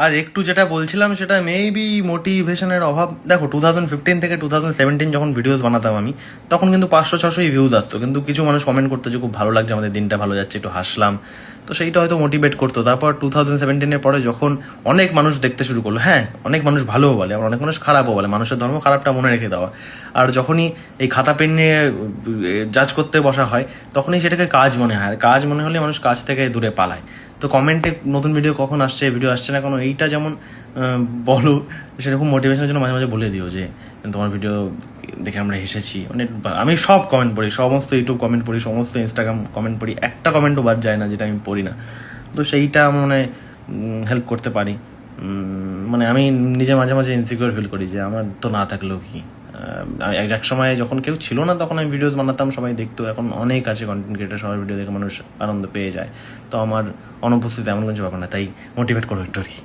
আর একটু যেটা বলছিলাম সেটা মেবি মোটিভেশনের অভাব। দেখো 2015 থেকে 2017 যখন ভিডিওস বানাতাম আমি, তখন কিন্তু 500-600 ভিউজ আসতো, কিন্তু কিছু মানুষ কমেন্ট করতো যে খুব ভালো লাগছে, আমাদের দিনটা ভালো যাচ্ছে, একটু হাসলাম, তো সেইটা হয়তো মোটিভেট করতো। তারপর 2017-এর পরে যখন অনেক মানুষ দেখতে শুরু করলো, হ্যাঁ অনেক মানুষ ভালোও বলে, আবার অনেক মানুষ খারাপও বলে, মানুষের ধর্ম খারাপটা মনে রেখে দেওয়া। আর যখনই এই খাতা পেন নিয়ে জাজ করতে বসা হয়, তখনই সেটাকে কাজ মনে হয়, আর কাজ মনে হলে মানুষ কাজ থেকে দূরে পালায়। তো কমেন্টে নতুন ভিডিও কখন আসছে, ভিডিও আসছে না কোনো, এইটা যেমন বলো, সেরকম মোটিভেশনের জন্য মাঝে মাঝে বলে দিও যে তোমার ভিডিও দেখে আমরা হেসেছি। মানে আমি সব কমেন্ট পড়ি, সমস্ত ইউটিউব কমেন্ট পড়ি, সমস্ত ইনস্টাগ্রাম কমেন্ট পড়ি, একটা কমেন্টও বাদ যায় না যেটা আমি পড়ি না। তো সেইটা মানে হেল্প করতে পারি। মানে আমি নিজে মাঝে মাঝে ইনসিকিউর ফিল করি যে আমার তো না থাকলেও কি। এক সময় যখন কেউ ছিল না তখন আমি ভিডিওস বানাতাম, সবাই দেখতো, এখন অনেক আছে কন্টেন্ট ক্রিয়েটার, সবার ভিডিও দেখে মানুষ আনন্দ পেয়ে যায়। তো আমার অনুপস্থিতি এমন কিছু ব্যাপার না, তাই মোটিভেট করো একটু আর কি।